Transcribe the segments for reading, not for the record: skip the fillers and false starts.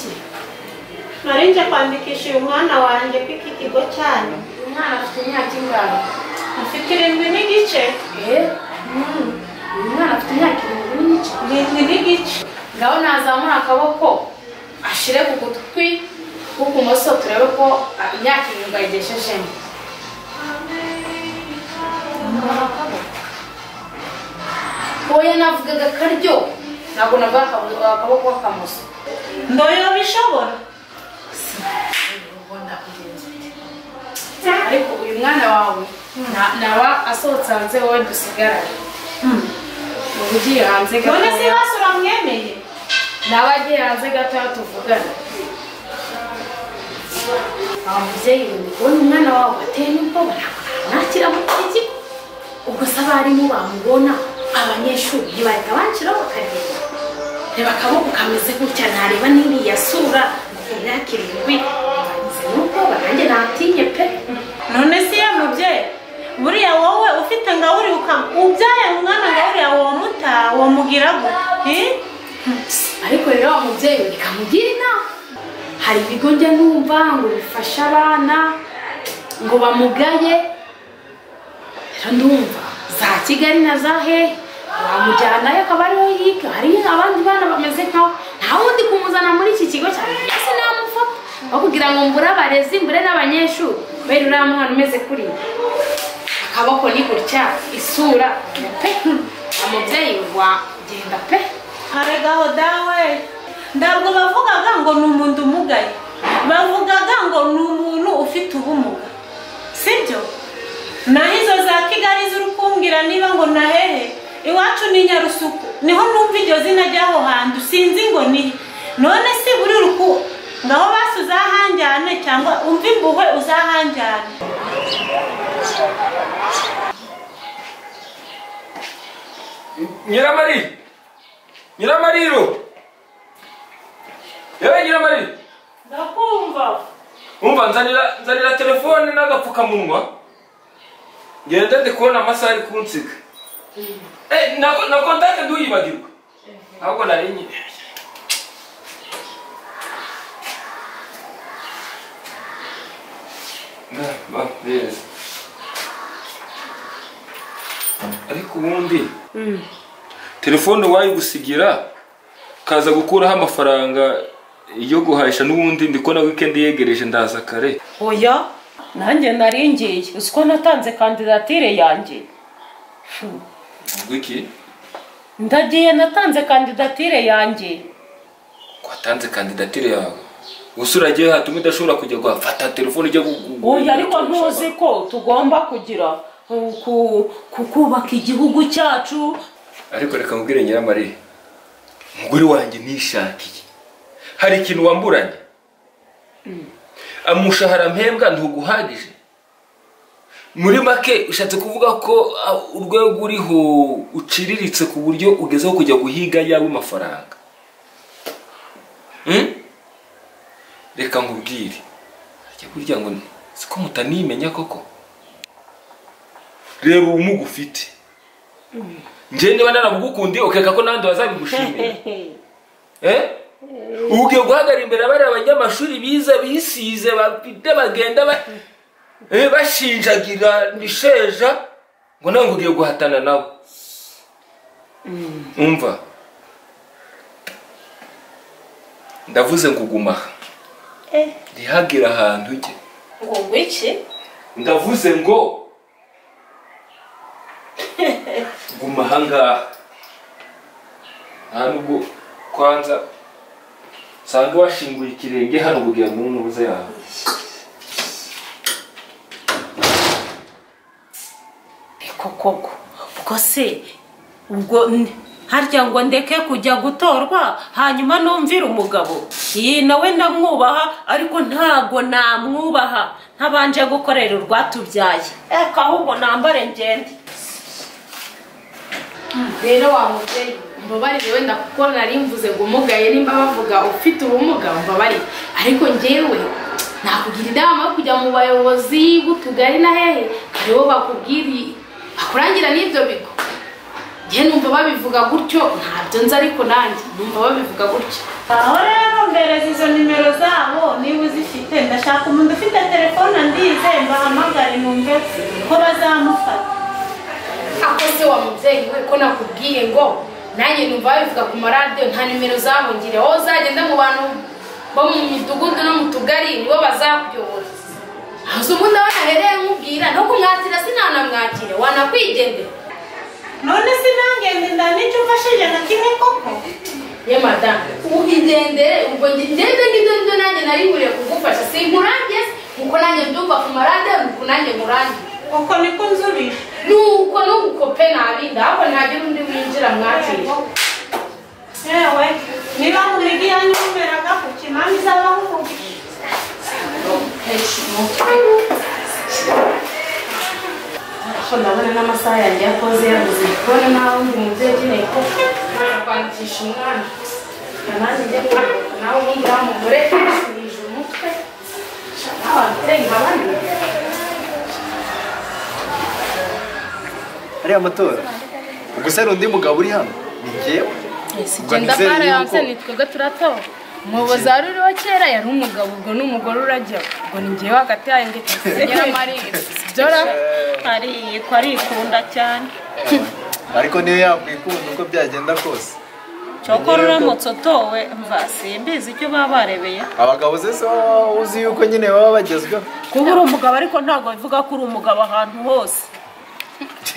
iki? Narinje kwandikisha uyu mwana wanjye kw'iki kigo cyane. Umwana afite imyaka ingana? Afite 7 n'igice. Uyu mwana afite imyaka 7 n'igice. Ngaho nazamura akaboko ashire ku gutwi k'ukumoso turebe ko imyaka 7 ayigeshejemo. Oya navugaga karyo ntabwo navuga akaboko k'akamoso. Ndoyo bishobora. Ariko uyu mwana wawe naba asohotse hanze wowe dusigarane. Ugiye hanze gato. None se basura mwemeye? Naba agiye hanze gato tuvugana. Mubyeyi ubona umwana wawe ateye n'ubwoba nakira mu kiki. Ubwo se abarimu bamubona abanyeshuri ntibahita banciraho bakareba. Reba akaboko kameze gutya ntareba n'iriya sura imyaka 7 nuko barange natinye pe. None se ya mubyeyi buriya wowe ufite ngahuri ubyaye umwana ngahuri yawe muta wamugira gute? Ariko rero wa mubyeyi bikamugira inama. Hari ibigo njya numva ngo bifasha abana ngo bamugaye. Rero ndumva za Kigali na za he bamujyanayo akaba ariho yiga. Hari abandi bana bameze nkaho nta wundi kumuzana muri iki kigo cyane. Ese namufata bakugira ngo mbure abarezi mbure n'abanyeshuri kubera uriya mwana umeze kuri akaboko ni gutya isura pe. Umubyeyi wa genda pe. Haregaho dawe ntabwo bavugaga ngo ni umuntu umugaye, bavugaga ngo ni umuntu ufite ubumuga, sibyo? Naho izo za Kigali z'urukumbwira niba ngo nahehe iwacu ni Nyarusuku niho numva iryo zina ry'aho hantu sinzi ngo ni. None si buri ruku ngaho basi uzahanjyane cyangwa umva imbuhwe uzahanjyane. Nyiramariro yewe Nyiramariro Ndakumva. umva nzanira telefone n'agapfukamunwa ngenda ndi kubona amasaha ari kunsiga. Na kontakte nduyibagirwa ahubwo nari nyine. Ariko ubundi telefone wayigusigira kaza gukuraho amafaranga yo guhahisha n'ubundi ndikona weekend yegereje ndaza kare. Oya nanjye naringiye uko natanze kandidatire yanjye. Wiki Ndagiye natanze kandidatire yanjye. Kwatanze kandidatire yawe usuragiye hatuma idashobora kujya gufata telefone ijya Oya ariko ntuzi ko tugomba kugira kubaka igihugu cyacu. Ariko reka ngubwire Nyiramarire umugore wanjye nishakiye hari ikintu wamburanye. Amushahara mpembwa ntuguhagije muri make ushatse kuvuga ko urwego uriho uciriritse ku buryo ugezeho kujya guhiga yawe mafaranga. Reka ngubwire ajya kurya ngo siko mutanimenya koko. Reba umugu ufite nje niba naramugukundiye ukeka ko nandi bazabigushimira. Ugiye guhagara imbere abari abanyamashuri biza bisize bafite bagenda bashinjagira nisheja ngo nawe ugiye guhatana nabo. Umva ndavuze ngo uguma ndihagira ahantu ujye. Ngo ngwiki? Ndavuze ngo guma hangaha nta nubwo kwanza sanga washinguye ikirenge hano kugira ngo nubuze yawe. Koko ubwo se ubwo harya ngo ndeke kujya gutorwa hanyuma numvira umugabo? Iyi nawe ndamwubaha ariko ntago namwubaha ntabanje gukorera urwatubyaye. Eka ahubwo nambare ngende. Rero wa mubyeyi mbabarire wenda kuko nari mvuze ngo umugaye nimba bavuga ufite ubumuga mbabarire. Ariko njyewe nakugira inama yo kujya mu bayobozi b'utugari na hehe aribo bakubwiri akurangira n'ibyo bigo. Njye numva babivuga gutyo ntabyo nzi ariko nanjye numva babivuga gutyo. Aho rero mbereza izo ko bazamufata. ako se wa mubyeyi we ko nakubwiye ngo nanjye numva babivuga ku maradiyo nta nimero zabo ngire wowe uzagenda mu bantu bo mu midugudu no mu tugari nibo bazakuyobora aho ubundi aho nahereye nkubwira no kumwakira sinanamwakire wanakwigendera none sinangende ndanicyo mfashije na kimwe koko ye madame uhigendere ubwo ngende ngibyo nanjye nariburiye kugufasha sinkurange nkuko nanjye mbyumva ku maradiyo nuko nanjye murange uko niko nzubije nuko nugukope nabindi ahubwo ntagira undi winjira mwakire yewe niba murigi yanyumviraga ku kimami izabaho umugisha ndabona n'amasaha yanjye yakoze yabuze kubona nawe undi mubyeyi ukeneye ko kwandikisha umwana nanjye njye kuruhuka nawe ubundi uriya mugore yishurije umutwe nawe wabitenga abandi ariya matora ubwo se hari undi mugabo uri hano ni njyewe genda bara yanse ni twebwe turatora umuyobozi wari uriho kera yari umugabo ubwo n'umugore urajya ubwo ni njyewe hagati yayo ngo tusenyera amarira byora arikunda cyane ariko niyo yakwikunda uko byagenda kose cyokora uramutse utowe mva simbizi icyo baba barebeye abagabo se uzi yuko nyine baba bagezweho kuba uri umugabo ariko ntabwo bivuga ko uri umugabo ahantu hose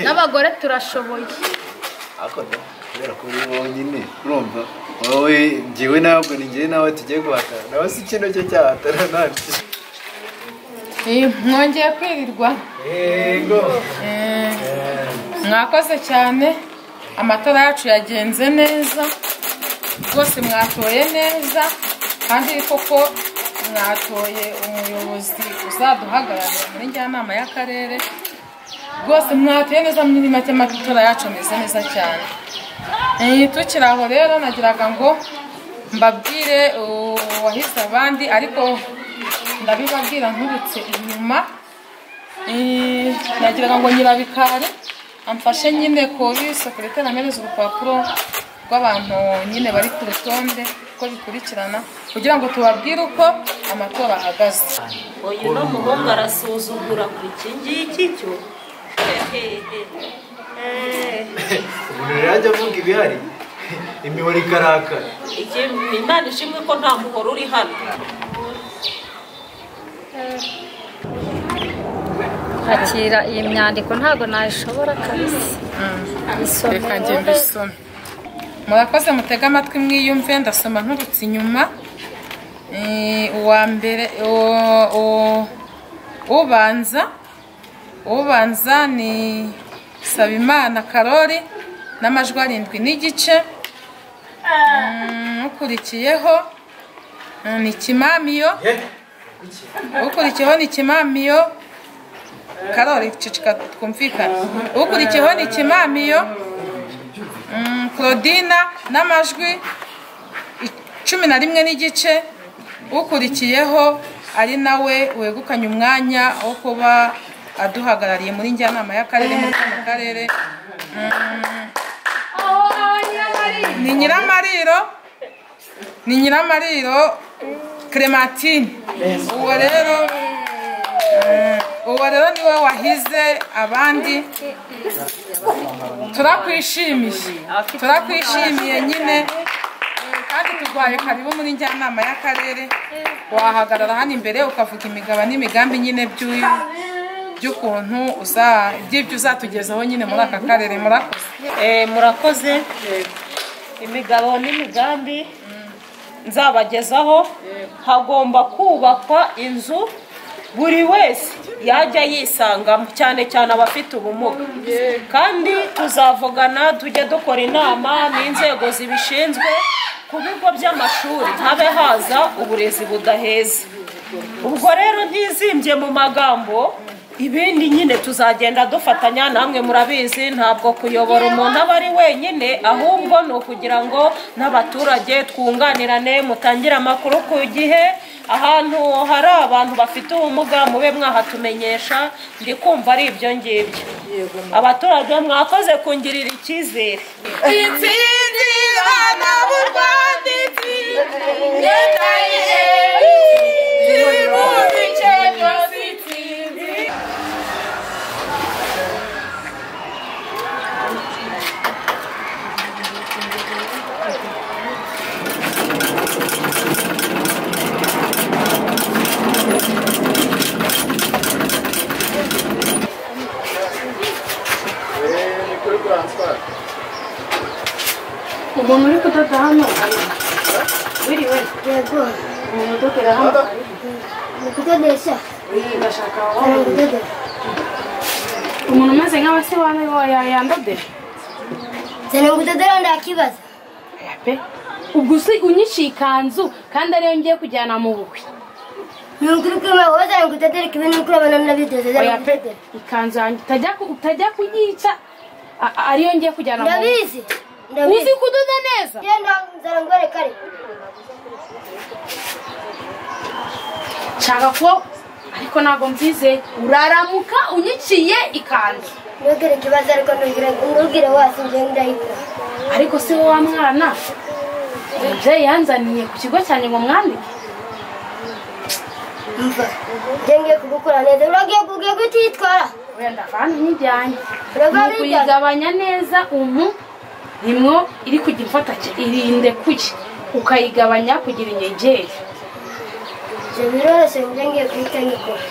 n'abagore turashoboye ariko kubera ko uri wonyine urumva wowe njyewe ntabwo ni njyewe nawe tugiye guhatana nawe si kino cyo cyahatana ntacyo mwongeye kwirirwa yego mwakoze cyane amatora yacu yagenze neza rwose mwatoye neza kandi koko mwatoye umuyobozi uzaduhagararira muri njyanama y'akarere rwose mwatoye neza muri make amatora yacu ameze neza cyane tukiri aho rero nagiraga ngo mbabwire uwahize abandi ariko ndabibabwira nturutse inyuma nagiraga ngo nyirabikari amfashe nyine kuri sekretari amereza urupapuro rw'abantu nyine bari ku rutonde uko bikurikirana kugira ngo tubabwire uko amatora ahagaze uyu no muhungu arasuzugura ku iki ngiki cyo umuntu rero ajya avuga ibihari imihoro ikarakara imana ishimwe ko nta muhoro uri hano kwakira iyi myandiko ntabwo nayishobora kabisa reka njye mbisome murakoze mutega amatwi mwiyumve ndasoma nturutse inyuma uwa mbere ubanza ni Sabimana Karori n'amajwi 7 n'igice ukurikiyeho ni Kimamiyo ukurikiyeho ni Kimamiyo Karori cicika twumvikana ukurikiyeho ni Kimamiyo Claudina n'amajwi 11 n'igice ukurikiyeho ari nawe wegukanye umwanya wo kuba aduhagarariye muri njyanama y'akarere mu karere ni Nyiramariro Clementine uwo rero niwe wahize abandi turakwishimiye nyine kandi turwaye karibu muri njyanama y'akarere wahagarara hano imbere ukavuga imigabo n'imigambi nyine by'ukuntu by'ibyo uzatugezaho nyine muri aka karere murakoze imigabo n'imigambi nzabagezaho hagomba kubakwa inzu buri wese yajya yisangamo cyane cyane abafite ubumuga kandi tuzavugana tujye dukora inama n'inzego zibishinzwe ku bigo by'amashuri habe haza uburezi budaheza ubwo rero ntizimbye mu magambo ibindi nyine tuzagenda dufatanya namwe murabizi ntabwo kuyobora umuntu aba ari wenyine ahubwo ni ukugira ngo n'abaturage twunganirane mutangire amakuru ku gihe ahantu hari abantu bafite ubumuga mube mwahatumenyesha ndi kumva ari ibyo ngibyo abaturage mwakoze kungirira icyizere intsinzi bana b'u Rwanda kudoda hano wiriwe yego umuntu udodera hano ni kudodesha ndashaka kudodera umuntu umeze nk'aho se yandodera zana kudodera ndakibaza pe ubwo se unyiciye ikanzu kandi ariyo ngiye kujyana mu bukwe nukuri kwima wazana kudodera ibintu kuri abana n'abidoze zana kudodera ikanzu yanjye utajya kuyica ariyo ngiye kujyana mu bukwe ndabizi uzi kudoda neza genda zana ngore kare nshaka ko ariko ntabwo mbize uraramuka unyiciye ikanzu nugire ikibazo ariko ntugire wasi njye ndayikora ariko se wa mwana umubyeyi yanzaniye ku kigo cyanjye ngo mwandike mva njye ngiye kugukora neza uragiye kutitwara wenda kandi n'ijyanye Uravana ni kuyigabanya neza nimwo iri kujya imfata irinde kuki ukayigabanya kugira inyegere ibyo biroroshye njye ngiye guhita nyikora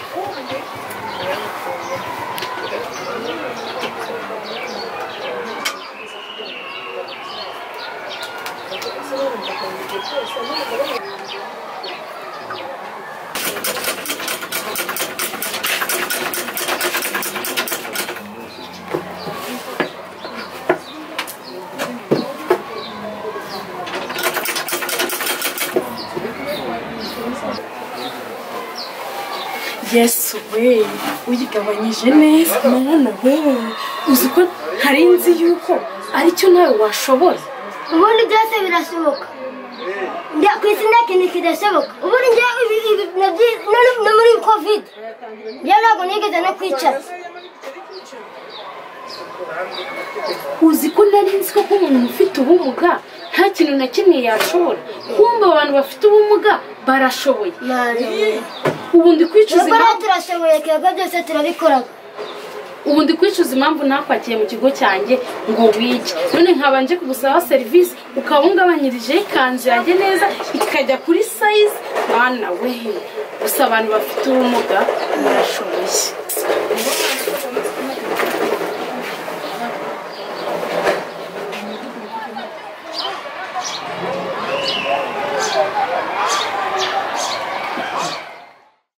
yesu we uyigabanyije neza mwana we uzi ko ntari nzi yuko aricyo nawe washobora ubundi byose birashoboka ku isi nta kintu kidashoboka ubundi njye no muri covid njye ntabwo nigeze no kwicara uzi ko nari nzi ko umuntu ufite ubumuga nta kintu na kimwe yashobora kumva abantu bafite ubumuga barashoboye ubu ndi kwicuza impamvu turashoboye twebwe byose turabikoraga ubu ndi kwicuza impamvu nakwakiye mu kigo cyanjye ngo wige none nkabanje kugusaba serivisi ukaba ungabanyirije ikanzu yanjye neza ikajya kuri sayizi mwana we gusa abantu bafite ubumuga barashoboye